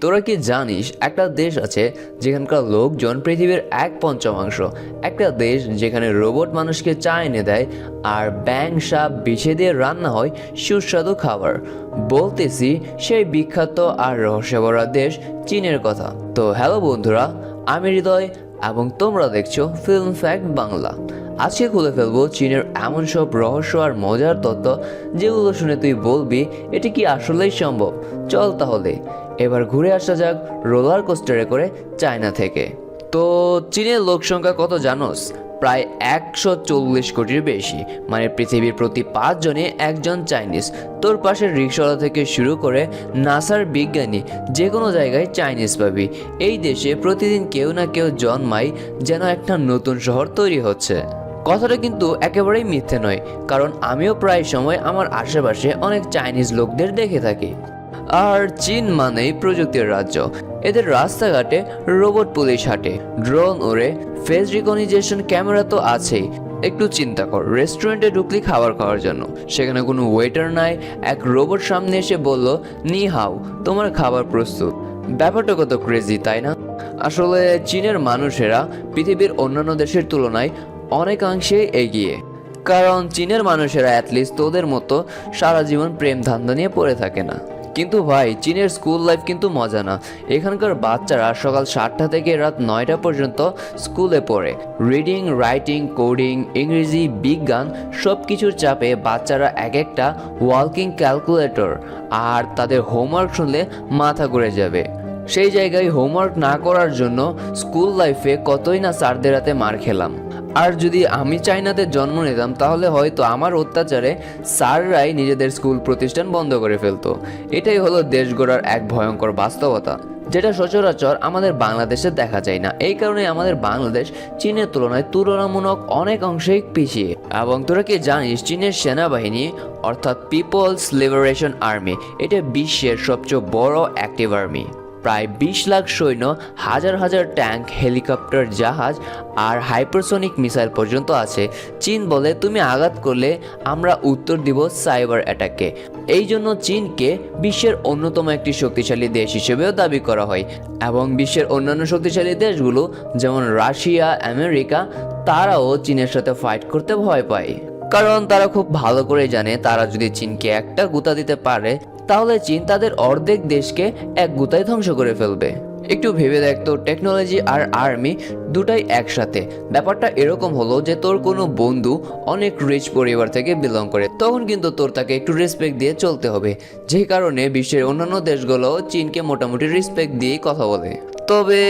তোরা কি জানিস একটা দেশ আছে যেখানকার লোকজন পৃথিবীর 1/5, একটা দেশ যেখানে রোবট মানুষকে চা এনে দেয় আর ব্যাঙ সাপ বিছে দিয়ে রান্না হয় সুস্বাদু খাবার। বলতেছি সেই বিখ্যাত আর রহস্যভরা দেশ চীনের কথা। তো হ্যালো বন্ধুরা, আমি হৃদয় এবং তোমরা দেখছো ফিল্ম ফ্যাক্ট বাংলা। আজকে খুলে ফেলবো চীনের এমন সব রহস্য আর মজার তথ্য যেগুলো শুনে তুই বলবি এটি কি আসলেই সম্ভব। চল তাহলে এবার ঘুরে আসা যাক রোলার কোস্টারে করে চায়না থেকে। তো চীনের লোক সংখ্যা কত জানোস? প্রায় 140 কোটির বেশি, মানে পৃথিবীর প্রতি 5 জনে একজন চাইনিজ। তোর পাশের রিক্সাওয়ালা থেকে শুরু করে নাসার বিজ্ঞানী, যে কোনো জায়গায় চাইনিজ পাবি। এই দেশে প্রতিদিন কেউ না কেউ জন্মায় যেন একটা নতুন শহর তৈরি হচ্ছে। কথাটা কিন্তু একেবারেই মিথ্যে নয়, কারণ আমিও প্রায় সময় আমার আশেপাশে অনেক চাইনিজ লোকদের দেখে থাকি। আর চীন মানেই প্রযুক্তির রাজ্য। এদের রাস্তাঘাটে রোবট পুলিশ হাঁটে, ড্রোন ওড়ে, ফেস রিকগনিশন ক্যামেরা তো আছেই। একটু চিন্তা কর, রেস্টুরেন্টে ঢুকলি খাবার খাওয়ার জন্য, সেখানে কোনো ওয়েটার নাই, এক রোবট সামনে এসে বলল নি হাও, তোমার খাবার প্রস্তুত। ব্যাপারটা কত ক্রেজি, তাই না? আসলে চীনের মানুষেরা পৃথিবীর অন্যান্য দেশের তুলনায় অনেকাংশে এগিয়ে, কারণ চীনের মানুষেরা অ্যাটলিস্ট তোদের মতো সারা জীবন প্রেম ধান্দা নিয়ে পড়ে থাকে না। কিন্তু ভাই, চীনের স্কুল লাইফ কিন্তু মজা না। এখানকার বাচ্চারা সকাল 7টা থেকে রাত 9টা পর্যন্ত স্কুলে পড়ে। রিডিং, রাইটিং, কোডিং, ইংরেজি, বিজ্ঞান সব কিছুর চাপে বাচ্চারা এক একটা ওয়ার্কিং ক্যালকুলেটর। আর তাদের হোমওয়ার্ক শুনলে মাথা ঘুরে যাবে। সেই জায়গায় হোমওয়ার্ক না করার জন্য স্কুল লাইফে কতই না স্যারদের হাতে মার খেলাম। আর যদি আমি চায়নাতে জন্ম নিতাম তাহলে হয়তো আমার অত্যাচারে স্যাররাই নিজেদের স্কুল প্রতিষ্ঠান বন্ধ করে ফেলতো। এটাই হলো দেশ গড়ার এক ভয়ঙ্কর বাস্তবতা, যেটা সচরাচর আমাদের বাংলাদেশে দেখা যায় না। এই কারণে আমাদের বাংলাদেশ চীনের তুলনায় তুলনামূলক অনেক অংশেই পিছিয়ে। এবং তোরা কি জানিস, চীনের সেনাবাহিনী অর্থাৎ পিপলস লিবারেশন আর্মি, এটা বিশ্বের সবচেয়ে বড় অ্যাক্টিভ আর্মি। প্রায় 20 লাখ সৈন্য, হাজার হাজার ট্যাঙ্ক, হেলিকপ্টার, জাহাজ আর হাইপারসনিক মিসাইল পর্যন্ত আছে। চীন বলে তুমি আঘাত করলে আমরা উত্তর দিব সাইবার অ্যাটাকে। এই জন্য চীনকে বিশ্বের অন্যতম একটি শক্তিশালী দেশ হিসেবেও দাবি করা হয়। এবং বিশ্বের অন্যান্য শক্তিশালী দেশগুলো যেমন রাশিয়া, আমেরিকা, তারাও চীনের সাথে ফাইট করতে ভয় পায়, কারণ তারা খুব ভালো করে জানে তারা যদি চীনকে একটা গুঁতা দিতে পারে তাহলে চীন তাদের অর্ধেক দেশকে এক গুতায় ধ্বংস করে ফেলবে। একটু ভেবে দেখ তো, টেকনোলজি আর আর্মি দুটাই একসাথে। ব্যাপারটা এরকম হলো যে তোর কোনো বন্ধু অনেক রিচ পরিবার থেকে বিলং করে, তখন কিন্তু তোর তাকে একটু রেসপেক্ট দিয়ে চলতে হবে। যে কারণে বিশ্বের অন্যান্য দেশগুলো চীনকে মোটামুটি রেসপেক্ট দিয়েই কথা বলে। তবে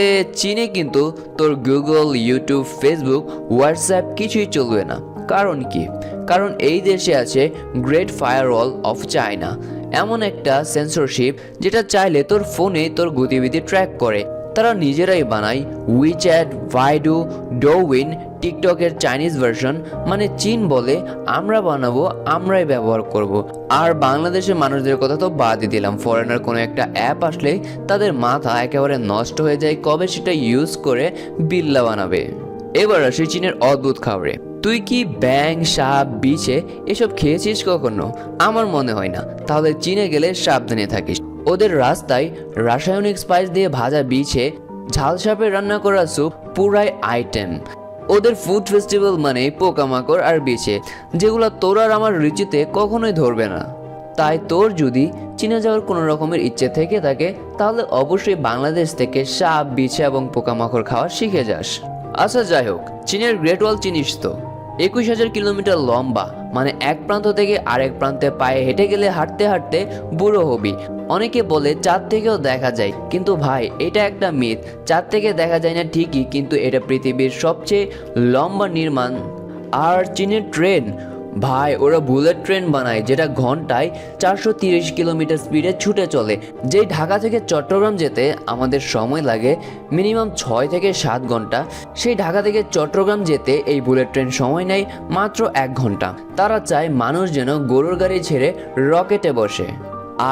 চীনে কিন্তু তোর গুগল, ইউটিউব, ফেসবুক, হোয়াটসঅ্যাপ কিছুই চলবে না। কারণ কি? কারণ এই দেশে আছে গ্রেট ফায়ারওয়াল অফ চায়না, এমন একটা সেন্সরশিপ যেটা চাইলে তোর ফোনে তোর গতিবিধি ট্র্যাক করে। তারা নিজেরাই বানায় উইচ্যাট, ভাইডু, ডোউইন, টিকটকের চাইনিজ ভার্সন। মানে চীন বলে আমরা বানাবো, আমরাই ব্যবহার করব। আর বাংলাদেশের মানুষদের কথা তো বাদই দিলাম, ফরেনার কোনো একটা অ্যাপ আসলেই তাদের মাথা একেবারে নষ্ট হয়ে যায়, কবে সেটা ইউজ করে বিল্লা বানাবে। এবার আসি চীনের অদ্ভুত খাবারে। তুই কি ব্যাঙ, সাপ, বিছে এসব খেয়েছিস কখনো? আমার মনে হয় না। তাহলে চীনে গেলে সাবধানে থাকিস। ওদের রাস্তায় রাসায়নিক স্পাইস দিয়ে ভাজা বিছে, ঝাল সাপের রান্না করা স্যুপ পুরাই আইটেম। ওদের ফুড ফেস্টিভ্যাল মানে পোকামাকড় আর বিছে, যেগুলো তোর আর আমার রুচিতে কখনোই ধরবে না। তাই তোর যদি চীনে যাওয়ার কোনো রকমের ইচ্ছে থেকে থাকে তাহলে অবশ্যই বাংলাদেশ থেকে সাপ, বিছে এবং পোকামাকড় খাওয়া শিখে যাস। আচ্ছা যাই হোক, চীনের গ্রেট ওয়াল চিনিস তো? 21,000 কিলোমিটার লম্বা, মানে এক প্রান্ত থেকে আরেক প্রান্তে পায়ে হেঁটে গেলে হাঁটতে হাঁটতে বুড়ো হবি। অনেকে বলে চাঁদ থেকেও দেখা যায়, কিন্তু ভাই এটা একটা মিথ। চাঁদ থেকে দেখা যায় না ঠিকই, কিন্তু এটা পৃথিবীর সবচেয়ে লম্বা নির্মাণ। আর চীনের ট্রেন, ভাই ওরা বুলেট ট্রেন বানায় যেটা ঘন্টায় 430 কিলোমিটার স্পিডে ছুটে চলে। যেই ঢাকা থেকে চট্টগ্রাম যেতে আমাদের সময় লাগে মিনিমাম 6 থেকে 7 ঘন্টা, সেই ঢাকা থেকে চট্টগ্রাম যেতে এই বুলেট ট্রেন সময় নেয় মাত্র 1 ঘন্টা। তারা চায় মানুষ যেন গরুর গাড়ি ছেড়ে রকেটে বসে।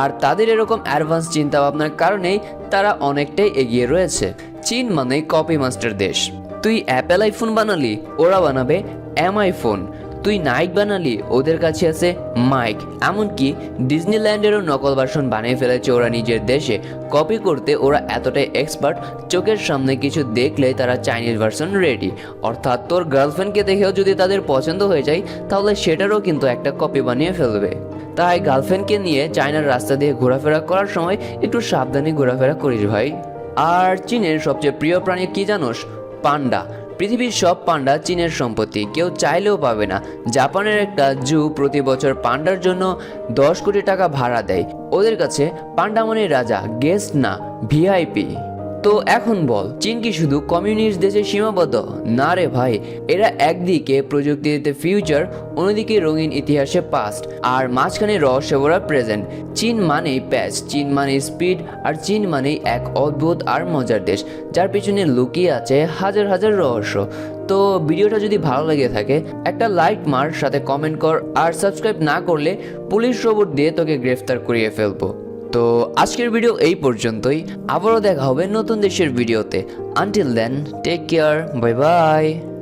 আর তাদের এরকম অ্যাডভান্স চিন্তা ভাবনার কারণেই তারা অনেকটাই এগিয়ে রয়েছে। চীন মানে কপি মাস্টার দেশ। তুই অ্যাপেল আইফোন বানালি, ওরা বানাবে এমআই ফোন। তুই নাইক বানালি, ওদের কাছে আছে মাইক। এমনকি ডিজনিল্যান্ডেরও নকল ভার্সন বানিয়ে ফেলেছে ওরা নিজের দেশে। কপি করতে ওরা এতটাই এক্সপার্ট, চোখের সামনে কিছু দেখলে তারা চাইনিজ ভার্সন রেডি। অর্থাৎ তোর গার্লফ্রেন্ডকে দেখেও যদি তাদের পছন্দ হয়ে যায় তাহলে সেটারও কিন্তু একটা কপি বানিয়ে ফেলবে। তাই গার্লফ্রেন্ডকে নিয়ে চায়নার রাস্তা দিয়ে ঘোরাফেরা করার সময় একটু সাবধানে ঘোরাফেরা করিস ভাই। আর চীনের সবচেয়ে প্রিয় প্রাণী কি জানোস? পান্ডা। পৃথিবীর সব পান্ডা চীনের সম্পত্তি, কেউ চাইলেও পাবে না। জাপানের একটা জু প্রতি বছর পান্ডার জন্য 10 কোটি টাকা ভাড়া দেয়। ওদের কাছে পান্ডা মানে রাজা, গেস্ট না, ভিআইপি। তো এখন বল, চীন কি শুধু কমিউনিস্ট দেশে সীমাবদ্ধ? না রে ভাই, এরা একদিকে প্রযুক্তিতে ফিউচার, অন্যদিকে রঙিন ইতিহাসে পাস্ট, আর মাঝখানে রহস্য ভরা প্রেজেন্ট। চীন মানেই প্যাচ, চীন মানেই স্পিড, আর চীন মানেই এক অদ্ভুত আর মজার দেশ যার পিছনে লুকিয়ে আছে হাজার হাজার রহস্য। তো ভিডিওটা যদি ভালো লেগে থাকে একটা লাইক মার, সাথে কমেন্ট কর, আর সাবস্ক্রাইব না করলে পুলিশ রোবট দিয়ে তোকে গ্রেফতার করিয়ে ফেলবো। তো আজকের ভিডিও এই পর্যন্তই, আবারও দেখা হবে নতুন দেশের ভিডিওতে। Until then, take care, bye by.